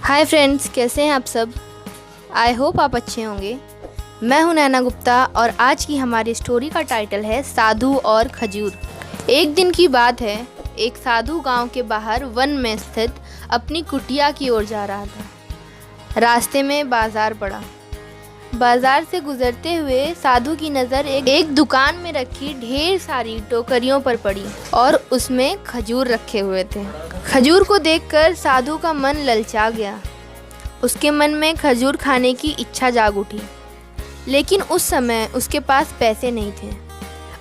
Hi friends, कैसे हैं आप सब। आई होप आप अच्छे होंगे। मैं हूं नैना गुप्ता और आज की हमारी स्टोरी का टाइटल है साधु और खजूर। एक दिन की बात है, एक साधु गांव के बाहर वन में स्थित अपनी कुटिया की ओर जा रहा था। रास्ते में बाजार पड़ा। बाजार से गुजरते हुए साधु की नज़र एक दुकान में रखी ढेर सारी टोकरियों पर पड़ी और उसमें खजूर रखे हुए थे। खजूर को देखकर साधु का मन ललचा गया। उसके मन में खजूर खाने की इच्छा जाग उठी, लेकिन उस समय उसके पास पैसे नहीं थे।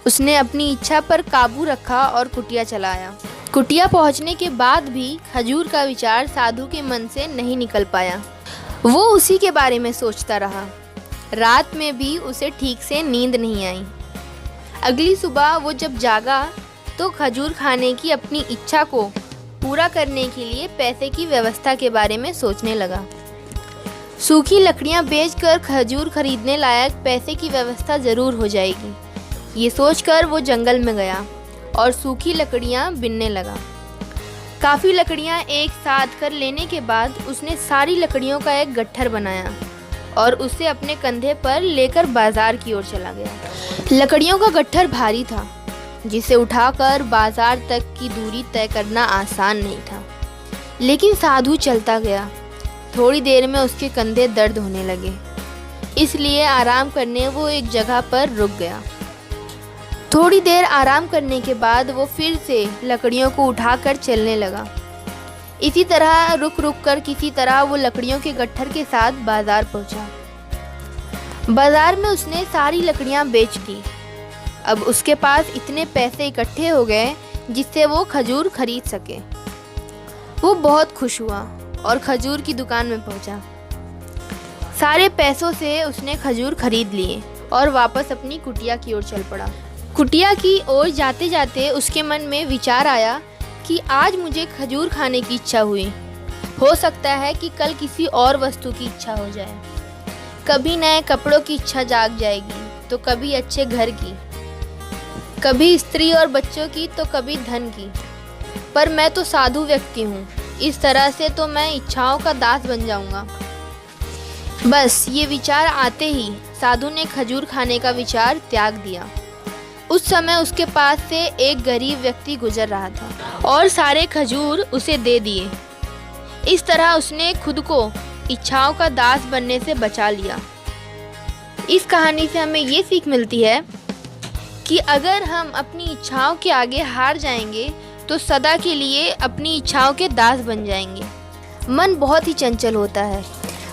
उसने अपनी इच्छा पर काबू रखा और कुटिया चलाया। कुटिया पहुंचने के बाद भी खजूर का विचार साधु के मन से नहीं निकल पाया। वो उसी के बारे में सोचता रहा। रात में भी उसे ठीक से नींद नहीं आई। अगली सुबह वो जब जागा तो खजूर खाने की अपनी इच्छा को पूरा करने के लिए पैसे की व्यवस्था के बारे में सोचने लगा। सूखी लकड़ियां बेचकर खजूर खरीदने लायक पैसे की व्यवस्था ज़रूर हो जाएगी। ये सोचकर वो जंगल में गया और सूखी लकड़ियां बीनने लगा। काफ़ी लकड़ियां एक साथ कर लेने के बाद उसने सारी लकड़ियों का एक गट्ठर बनाया और उसे अपने कंधे पर लेकर बाजार की ओर चला गया। लकड़ियों का गट्ठर भारी था, जिसे उठाकर बाजार तक की दूरी तय करना आसान नहीं था, लेकिन साधु चलता गया। थोड़ी देर में उसके कंधे दर्द होने लगे, इसलिए आराम करने वो एक जगह पर रुक गया। थोड़ी देर आराम करने के बाद वो फिर से लकड़ियों को उठाकर चलने लगा। इसी तरह रुक रुक कर किसी तरह वो लकड़ियों के गट्ठर के साथ बाजार पहुंचा। बाजार में उसने सारी लकड़ियां बेच दी। अब उसके पास इतने पैसे इकट्ठे हो गए जिससे वो खजूर खरीद सके। वो बहुत खुश हुआ और खजूर की दुकान में पहुंचा। सारे पैसों से उसने खजूर खरीद लिए और वापस अपनी कुटिया की ओर चल पड़ा। कुटिया की ओर जाते जाते उसके मन में विचार आया कि आज मुझे खजूर खाने की इच्छा हुई। हो सकता है कि कल किसी और वस्तु की इच्छा हो जाए। कभी नए कपड़ों की इच्छा जाग जाएगी तो कभी अच्छे घर की, कभी स्त्री और बच्चों की तो कभी धन की। पर मैं तो साधु व्यक्ति हूँ, इस तरह से तो मैं इच्छाओं का दास बन जाऊँगा। बस ये विचार आते ही साधु ने खजूर खाने का विचार त्याग दिया। उस समय उसके पास से एक गरीब व्यक्ति गुजर रहा था और सारे खजूर उसे दे दिए। इस तरह उसने खुद को इच्छाओं का दास बनने से बचा लिया। इस कहानी से हमें ये सीख मिलती है कि अगर हम अपनी इच्छाओं के आगे हार जाएंगे तो सदा के लिए अपनी इच्छाओं के दास बन जाएंगे। मन बहुत ही चंचल होता है,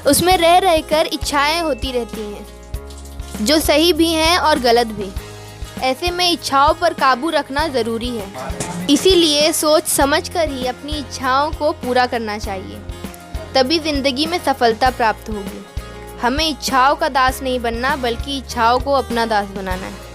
उसमें रह रहकर इच्छाएं होती रहती हैं, जो सही भी हैं और गलत भी। ऐसे में इच्छाओं पर काबू रखना ज़रूरी है। इसीलिए सोच समझ कर ही अपनी इच्छाओं को पूरा करना चाहिए, तभी ज़िंदगी में सफलता प्राप्त होगी। हमें इच्छाओं का दास नहीं बनना, बल्कि इच्छाओं को अपना दास बनाना है।